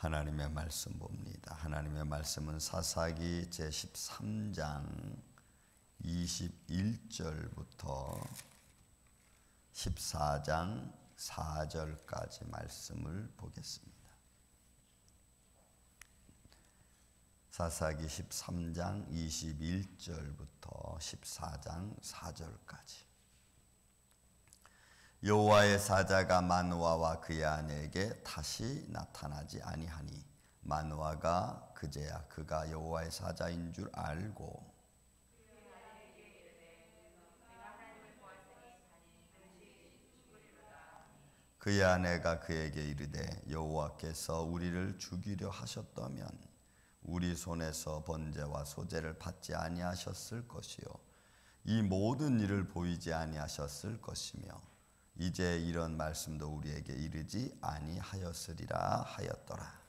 하나님의 말씀 봅니다. 하나님의 말씀은 사사기 제13장 21절부터 14장 4절까지 말씀을 보겠습니다. 사사기 13장 21절부터 14장 4절까지. 여호와의 사자가 마노아와 그의 아내에게 다시 나타나지 아니하니 마노아가 그제야 그가 여호와의 사자인 줄 알고 그의 아내가 그에게 이르되 여호와께서 우리를 죽이려 하셨다면 우리 손에서 번제와 소제를 받지 아니하셨을 것이요 이 모든 일을 보이지 아니하셨을 것이며 이제 이런 말씀도 우리에게 이르지 아니하였으리라 하였더라.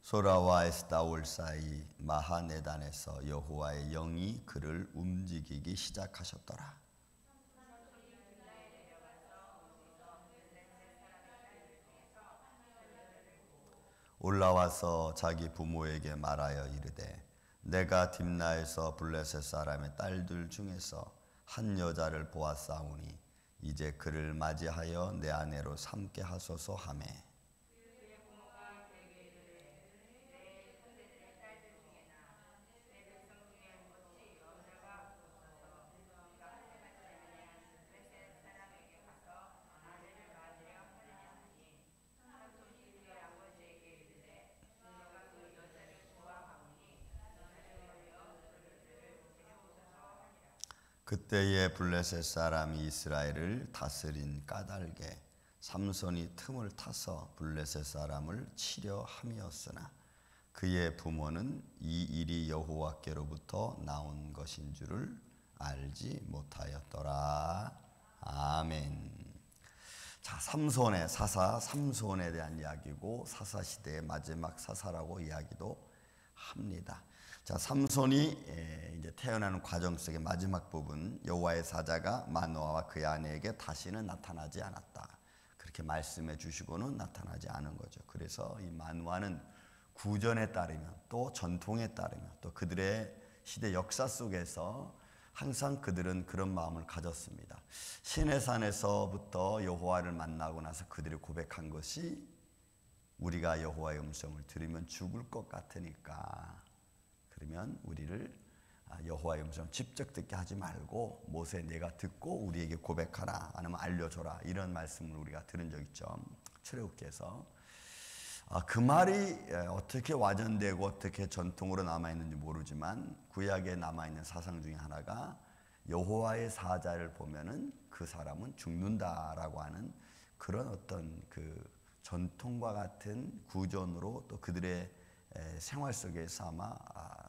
소라와 에스다올 사이 마하네단에서 여호와의 영이 그를 움직이기 시작하셨더라. 올라와서 자기 부모에게 말하여 이르되 내가 딥나에서 블레셋 사람의 딸들 중에서 한 여자를 보았사오니 이제 그를 맞이하여 내 아내로 삼게 하소서 하매 그때에 블레셋 사람이 이스라엘을 다스린 까닭에 삼손이 틈을 타서 블레셋 사람을 치려 함이었으나 그의 부모는 이 일이 여호와께로부터 나온 것인 줄을 알지 못하였더라. 아멘. 자, 삼손의 사사 삼손에 대한 이야기고 사사시대의 마지막 사사라고 이야기도 합니다. 자, 삼손이 이제 태어나는 과정 속의 마지막 부분, 여호와의 사자가 마노아와 그의 아내에게 다시는 나타나지 않았다. 그렇게 말씀해 주시고는 나타나지 않은 거죠. 그래서 이 마노아는 구전에 따르면 또 전통에 따르면 또 그들의 시대 역사 속에서 항상 그들은 그런 마음을 가졌습니다. 시내산에서부터 여호와를 만나고 나서 그들이 고백한 것이 우리가 여호와의 음성을 들으면 죽을 것 같으니까 그러면 우리를 여호와의 음성 직접 듣게 하지 말고 모세 내가 듣고 우리에게 고백하라 아니면 알려줘라 이런 말씀을 우리가 들은 적 있죠. 출애굽기에서 그 말이 어떻게 와전되고 어떻게 전통으로 남아있는지 모르지만 구약에 남아있는 사상 중에 하나가 여호와의 사자를 보면은 그 사람은 죽는다라고 하는 그런 어떤 그 전통과 같은 구전으로 또 그들의 생활 속에서 아마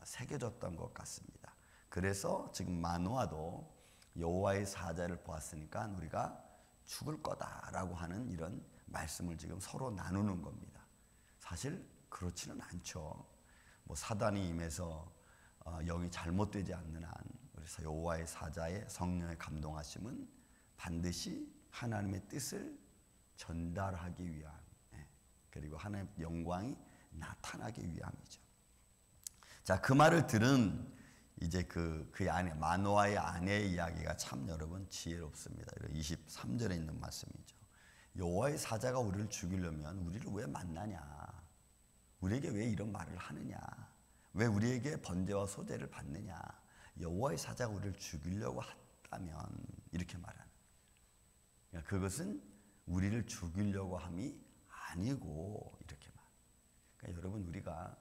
새겨졌던 것 같습니다. 그래서 지금 마노아도 여호와의 사자를 보았으니까 우리가 죽을 거다라고 하는 이런 말씀을 지금 서로 나누는 겁니다. 사실 그렇지는 않죠. 뭐 사단이 임해서 영이 잘못되지 않는 한 그래서 여호와의 사자의 성령의 감동하심은 반드시 하나님의 뜻을 전달하기 위한 그리고 하나님의 영광이 나타나기 위함이죠. 자, 그 말을 들은 이제 그의 아내 마노아의 아내의 이야기가 참 여러분 지혜롭습니다. 23절에 있는 말씀이죠. 여호와의 사자가 우리를 죽이려면 우리를 왜 만나냐? 우리에게 왜 이런 말을 하느냐? 왜 우리에게 번제와 소제를 받느냐? 여호와의 사자가 우리를 죽이려고 했다면 이렇게 말하는. 그러니까 그것은 우리를 죽이려고 함이 아니고 이렇게 말. 그러니까 여러분 우리가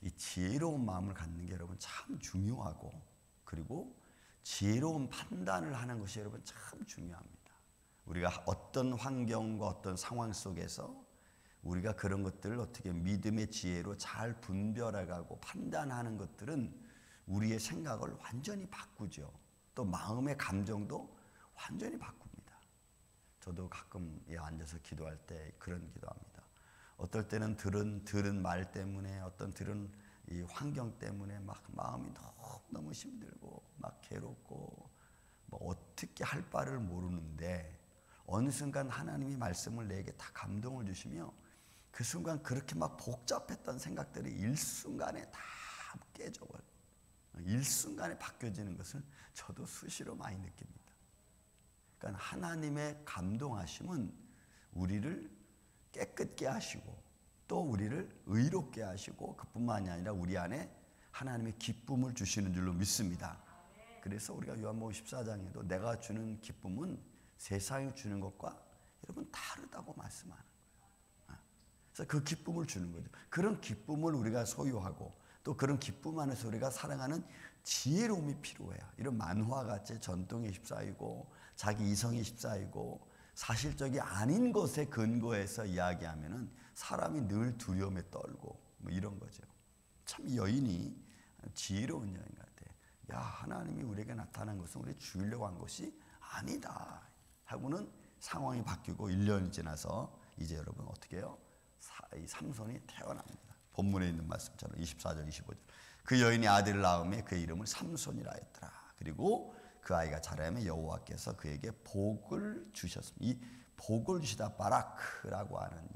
이 지혜로운 마음을 갖는 게 여러분 참 중요하고 그리고 지혜로운 판단을 하는 것이 여러분 참 중요합니다. 우리가 어떤 환경과 어떤 상황 속에서 우리가 그런 것들을 어떻게 믿음의 지혜로 잘 분별해가고 판단하는 것들은 우리의 생각을 완전히 바꾸죠. 또 마음의 감정도 완전히 바꿉니다. 저도 가끔 앉아서 기도할 때 그런 기도합니다. 어떨 때는 들은 말 때문에 어떤 들은 이 환경 때문에 막 마음이 너무 힘들고 막 괴롭고 뭐 어떻게 할 바를 모르는데 어느 순간 하나님이 말씀을 내게 다 감동을 주시며 그 순간 그렇게 막 복잡했던 생각들이 일순간에 다 깨져버려요. 일순간에 바뀌어지는 것을 저도 수시로 많이 느낍니다. 그러니까 하나님의 감동하심은 우리를 깨끗게 하시고 또 우리를 의롭게 하시고 그뿐만이 아니라 우리 안에 하나님의 기쁨을 주시는 줄로 믿습니다. 그래서 우리가 요한복음 14장에도 내가 주는 기쁨은 세상이 주는 것과 여러분 다르다고 말씀하는 거예요. 그래서 그 기쁨을 주는 거죠. 그런 기쁨을 우리가 소유하고 또 그런 기쁨 안에서 우리가 살아가는 지혜로움이 필요해요. 이런 만화같이 전통에 휩싸이고 자기 이성에 휩싸이고 사실적이 아닌 것에 근거해서 이야기하면은 사람이 늘 두려움에 떨고 뭐 이런 거죠. 참 이 여인이 지혜로운 여인 같아. 야, 하나님이 우리에게 나타난 것은 우리 죽이려고 한 것이 아니다 하고는 상황이 바뀌고 1년이 지나서 이제 여러분 어떻게 해요? 이 삼손이 태어납니다. 본문에 있는 말씀처럼 24절 25절 그 여인이 아들을 낳음에 그 이름을 삼손이라 했더라. 그리고 그 아이가 자라면 여호와께서 그에게 복을 주셨습니다. 이 복을 주시다 바라크라고 하는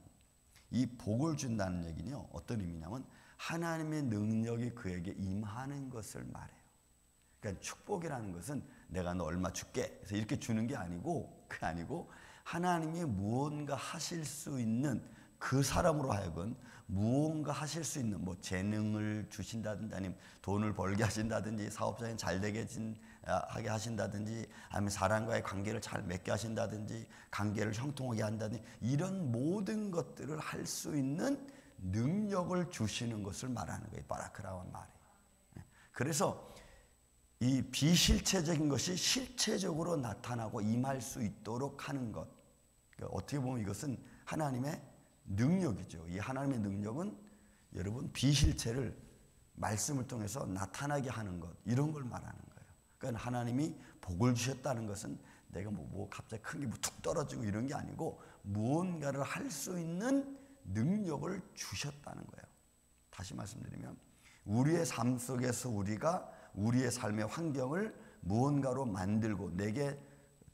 이 복을 준다는 얘기는요 어떤 의미냐면 하나님의 능력이 그에게 임하는 것을 말해요. 그러니까 축복이라는 것은 내가 너 얼마 줄게 그래서 이렇게 주는 게 아니고 그게 아니고 하나님이 무언가 하실 수 있는 그 사람으로 하여금 무언가 하실 수 있는 뭐 재능을 주신다든지 아니면 돈을 벌게 하신다든지 사업장이 잘 되게 하게 하신다든지 아니면 사람과의 관계를 잘 맺게 하신다든지 관계를 형통하게 한다든지 이런 모든 것들을 할 수 있는 능력을 주시는 것을 말하는 거예요. 바라크라는 말이. 그래서 이 비실체적인 것이 실체적으로 나타나고 임할 수 있도록 하는 것. 그러니까 어떻게 보면 이것은 하나님의 능력이죠. 이 하나님의 능력은 여러분 비실체를 말씀을 통해서 나타나게 하는 것 이런 걸 말하는 거예요. 그러니까 하나님이 복을 주셨다는 것은 내가 뭐 갑자기 큰 게 툭 떨어지고 이런 게 아니고 무언가를 할 수 있는 능력을 주셨다는 거예요. 다시 말씀드리면 우리의 삶 속에서 우리가 우리의 삶의 환경을 무언가로 만들고 내게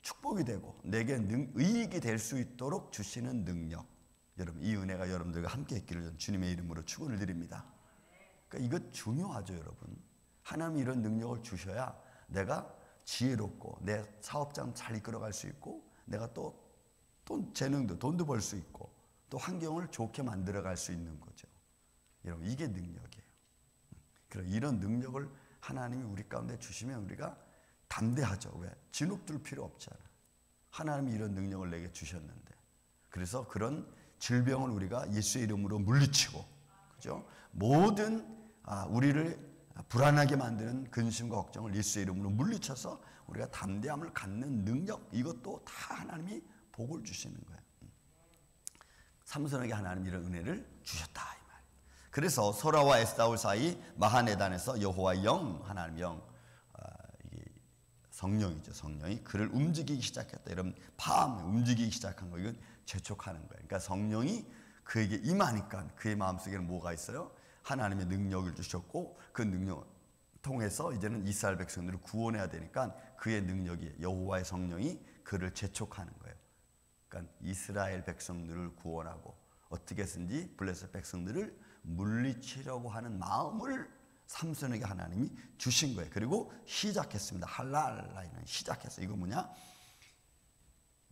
축복이 되고 내게 의익이 될 수 있도록 주시는 능력. 여러분 이 은혜가 여러분들과 함께 있기를 주님의 이름으로 축원을 드립니다. 그러니까 이거 중요하죠, 여러분. 하나님이 이런 능력을 주셔야 내가 지혜롭고 내 사업장 잘 이끌어갈 수 있고 내가 또 재능도 돈도 벌 수 있고 또 환경을 좋게 만들어갈 수 있는 거죠. 여러분 이게 능력이에요. 그럼 이런 능력을 하나님이 우리 가운데 주시면 우리가 담대하죠. 왜? 진흙들 필요 없잖아. 하나님이 이런 능력을 내게 주셨는데 그래서 그런 질병을 우리가 예수의 이름으로 물리치고 그죠? 모든 우리를 불안하게 만드는 근심과 걱정을 예수의 이름으로 물리쳐서 우리가 담대함을 갖는 능력 이것도 다 하나님이 복을 주시는 거예요. 삼손에게 하나님 이런 은혜를 주셨다 이 말. 그래서 소라와 에스다올 사이 마하네단에서 여호와 영 하나님 영 이게 성령이죠. 성령이 그를 움직이기 시작했다. 여러분 팜 움직이기 시작한 거 이건 재촉하는 거예요. 그러니까 성령이 그에게 임하니까 그의 마음속에는 뭐가 있어요? 하나님의 능력을 주셨고 그 능력을 통해서 이제는 이스라엘 백성들을 구원해야 되니까 그의 능력이 여호와의 성령이 그를 재촉하는 거예요. 그러니까 이스라엘 백성들을 구원하고 어떻게 해서든지 블레셋 백성들을 물리치려고 하는 마음을 삼손에게 하나님이 주신 거예요. 그리고 시작했습니다. 할랄라이는 시작했어요. 이거 뭐냐?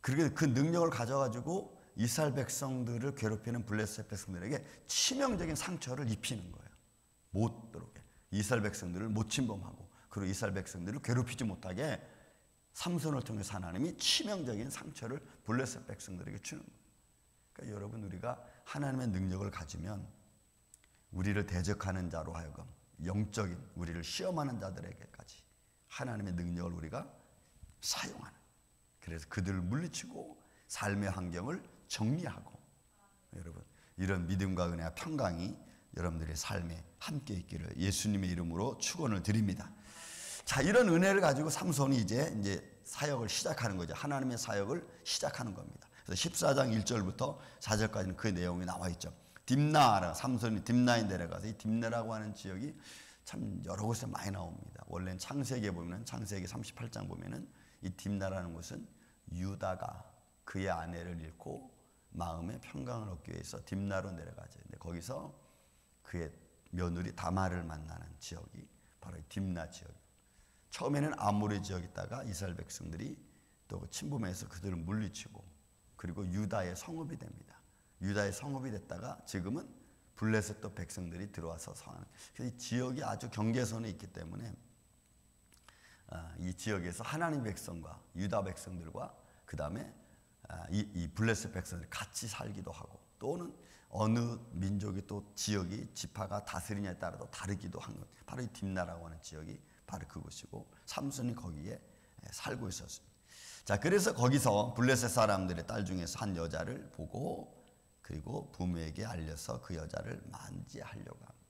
그리고 그 능력을 가져가지고 이스라엘 백성들을 괴롭히는 블레셋 백성들에게 치명적인 상처를 입히는 거예요. 못 들어오게. 이스라엘 백성들을 못 침범하고 그리고 이스라엘 백성들을 괴롭히지 못하게 삼손을 통해서 하나님이 치명적인 상처를 블레셋 백성들에게 주는 거예요. 그러니까 여러분 우리가 하나님의 능력을 가지면 우리를 대적하는 자로 하여금 영적인 우리를 시험하는 자들에게까지 하나님의 능력을 우리가 사용하는 그래서 그들을 물리치고 삶의 환경을 정리하고 여러분 이런 믿음과 은혜와 평강이 여러분들의 삶에 함께 있기를 예수님의 이름으로 축원을 드립니다. 자, 이런 은혜를 가지고 삼손이 이제 사역을 시작하는 거죠. 하나님의 사역을 시작하는 겁니다. 그래서 14장 1절부터 4절까지는 그 내용이 나와 있죠. 딥나 삼손이 딥나에 내려가서 이 딥나라고 하는 지역이 참 여러 곳에 많이 나옵니다. 원래는 창세기에 보면은 창세기 38장 보면은 이 딥나라는 것은 유다가 그의 아내를 잃고 마음의 평강을 얻기 위해서 딥나로 내려가죠. 근데 거기서 그의 며느리 다말을 만나는 지역이 바로 이 딥나 지역. 처음에는 아모리 지역에 있다가 이스라엘 백성들이 또 침범해서 그들을 물리치고 그리고 유다의 성읍이 됩니다. 유다의 성읍이 됐다가 지금은 블레셋 또 백성들이 들어와서 성하는. 그래서 이 지역이 아주 경계선에 있기 때문에 이 지역에서 하나님 백성과 유다 백성들과 그 다음에 이 블레셋 백성들이 같이 살기도 하고 또는 어느 민족이 또 지역이 지파가 다스리냐에 따라서 다르기도 한 것. 바로 이 딥나라고 하는 지역이 바로 그곳이고 삼손이 거기에 살고 있었습니다. 자, 그래서 거기서 블레셋 사람들의 딸 중에서 한 여자를 보고 그리고 부모에게 알려서 그 여자를 만지하려고 합니다.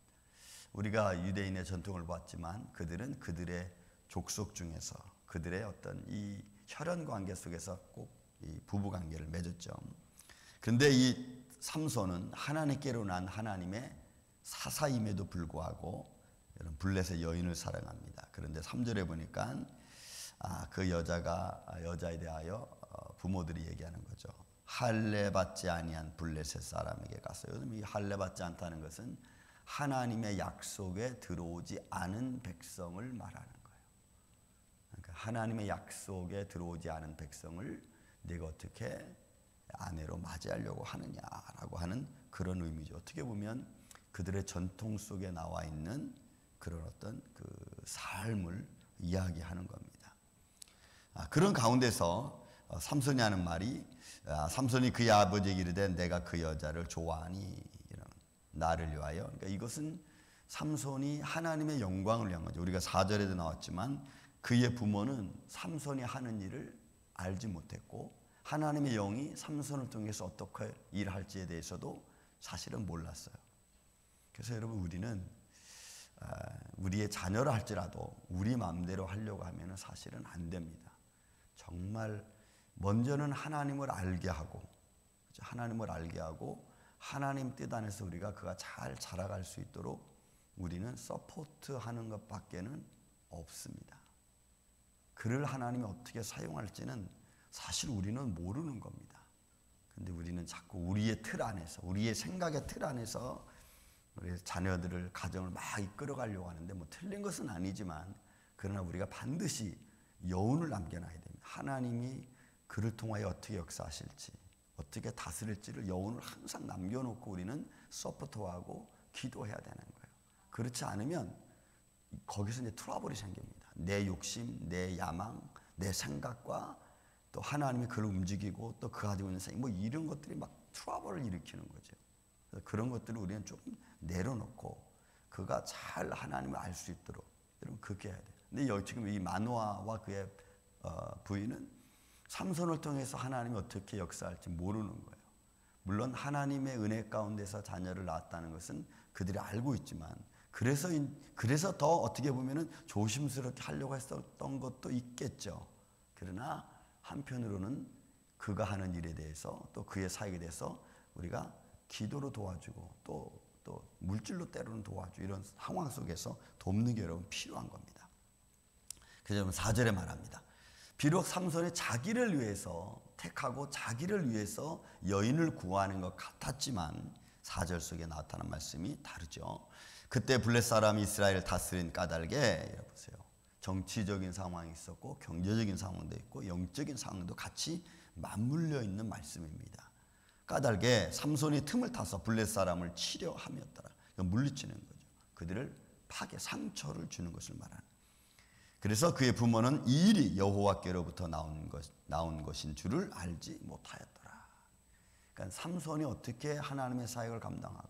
우리가 유대인의 전통을 봤지만 그들은 그들의 족속 중에서 그들의 어떤 이 혈연 관계 속에서 꼭 이 부부 관계를 맺었죠. 그런데 이 삼손은 하나님께로 난 하나님의 사사임에도 불구하고 블레셋 여인을 사랑합니다. 그런데 3절에 보니까 그 여자에 대하여 부모들이 얘기하는 거죠. 할례 받지 아니한 블레셋 사람에게 갔어요. 이 할례 받지 않다는 것은 하나님의 약속에 들어오지 않은 백성을 말하는 거예요. 그러니까 하나님의 약속에 들어오지 않은 백성을 내가 어떻게 아내로 맞이하려고 하느냐라고 하는 그런 의미죠. 어떻게 보면 그들의 전통 속에 나와 있는 그런 어떤 그 삶을 이야기하는 겁니다. 그런 가운데서 삼손이 하는 말이 삼손이 그의 아버지에게 이르되 내가 그 여자를 좋아하니 나를 위하여. 그러니까 이것은 삼손이 하나님의 영광을 위한 거죠. 우리가 4절에도 나왔지만 그의 부모는 삼손이 하는 일을 알지 못했고 하나님의 영이 삼손을 통해서 어떻게 일할지에 대해서도 사실은 몰랐어요. 그래서 여러분 우리는 우리의 자녀라 할지라도 우리 마음대로 하려고 하면 사실은 안 됩니다. 정말 먼저는 하나님을 알게 하고 하나님 뜻 안에서 우리가 그가 잘 자라갈 수 있도록 우리는 서포트하는 것밖에는 없습니다. 그를 하나님이 어떻게 사용할지는 사실 우리는 모르는 겁니다. 근데 우리는 자꾸 우리의 틀 안에서 우리의 생각의 틀 안에서 우리 자녀들을 가정을 막 이끌어가려고 하는데 뭐 틀린 것은 아니지만 그러나 우리가 반드시 여운을 남겨놔야 됩니다. 하나님이 그를 통하여 어떻게 역사하실지 어떻게 다스릴지를 여운을 항상 남겨놓고 우리는 서포트하고 기도해야 되는 거예요. 그렇지 않으면 거기서 이제 트러블이 생깁니다. 내 욕심, 내 야망, 내 생각과 또 하나님이 그를 움직이고 또 그 가지고 있는 생각 뭐 이런 것들이 막 트러블을 일으키는 거죠. 그래서 그런 것들을 우리는 조금 내려놓고 그가 잘 하나님을 알 수 있도록 여러분 그렇게 해야 돼요. 근데 여기 지금 이 마노아와 그의 부인은 삼손을 통해서 하나님이 어떻게 역사할지 모르는 거예요. 물론 하나님의 은혜 가운데서 자녀를 낳았다는 것은 그들이 알고 있지만 그래서 더 어떻게 보면은 조심스럽게 하려고 했었던 것도 있겠죠. 그러나 한편으로는 그가 하는 일에 대해서 또 그의 사역에 대해서 우리가 기도로 도와주고 또 물질로 때로는 도와주고 이런 상황 속에서 돕는 게 여러분 필요한 겁니다. 그래서 4절에 말합니다. 비록 삼손이 자기를 위해서 택하고 자기를 위해서 여인을 구하는 것 같았지만 4절 속에 나타난 말씀이 다르죠. 그때 블레셋 사람이 이스라엘을 다스린 까닭에 보세요. 정치적인 상황이 있었고 경제적인 상황도 있고 영적인 상황도 같이 맞물려 있는 말씀입니다. 까닭에 삼손이 틈을 타서 블레셋 사람을 치려 함이었더라. 물리치는 거죠. 그들을 파괴, 상처를 주는 것을 말하는. 그래서 그의 부모는 이 일이 여호와께로부터 나온 것인 줄을 알지 못하였더라. 그러니까 삼손이 어떻게 하나님의 사역을 감당하고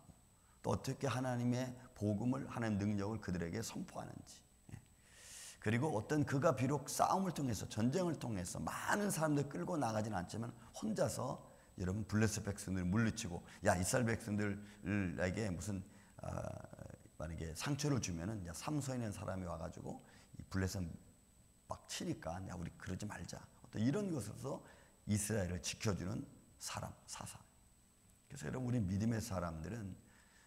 또 어떻게 하나님의 복음을 하는 능력을 그들에게 선포하는지, 그리고 어떤 그가 비록 싸움을 통해서 전쟁을 통해서 많은 사람들 끌고 나가지는 않지만 혼자서 여러분 블레셋 백성들을 물리치고 야 이스라엘 백성들에게 무슨 만약에 상처를 주면은 야 삼손이라는 사람이 와가지고 이 블레셋 막 치니까 야 우리 그러지 말자. 어떤 이런 것으로서 이스라엘을 지켜주는 사람 사사. 그래서 여러분 우리 믿음의 사람들은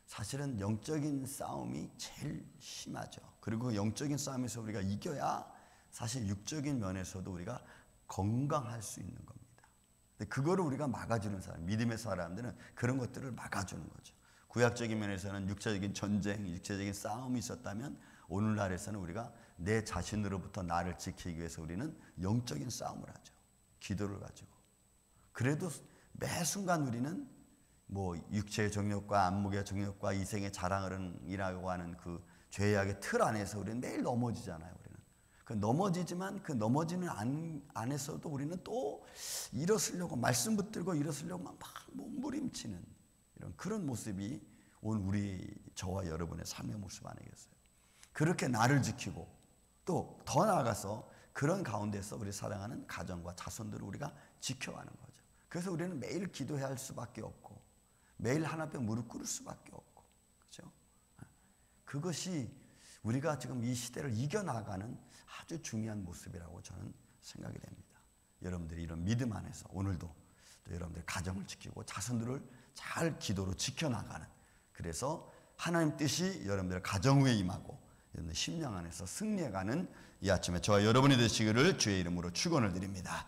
사실은 영적인 싸움이 제일 심하죠. 그리고 영적인 싸움에서 우리가 이겨야 사실 육적인 면에서도 우리가 건강할 수 있는 겁니다. 근데 그거를 우리가 막아주는 사람, 믿음의 사람들은 그런 것들을 막아주는 거죠. 구약적인 면에서는 육체적인 전쟁, 육체적인 싸움이 있었다면 오늘날에서는 우리가 내 자신으로부터 나를 지키기 위해서 우리는 영적인 싸움을 하죠. 기도를 가지고. 그래도 매 순간 우리는 뭐 육체의 정욕과 안목의 정욕과 이생의 자랑이라고 하는 그 죄악의 틀 안에서 우리는 매일 넘어지잖아요. 우리는 그 넘어지지만 그 넘어지는 안에서도 우리는 또 일어서려고 말씀 붙들고 일어서려고 막 몸부림치는 이런 그런 모습이 오늘 우리 저와 여러분의 삶의 모습 아니겠어요? 그렇게 나를 지키고 또 더 나아가서 그런 가운데서 우리 사랑하는 가정과 자손들을 우리가 지켜가는 거죠. 그래서 우리는 매일 기도해야 할 수밖에 없고 매일 하나님 앞에 무릎 꿇을 수밖에 없고, 그렇죠? 그것이 우리가 지금 이 시대를 이겨나가는 아주 중요한 모습이라고 저는 생각이 됩니다. 여러분들이 이런 믿음 안에서 오늘도 또 여러분들 가정을 지키고 자손들을 잘 기도로 지켜나가는, 그래서 하나님 뜻이 여러분들 가정 위에 임하고 여러분들 심령 안에서 승리해가는 이 아침에 저와 여러분이 되시기를 주의 이름으로 축원을 드립니다.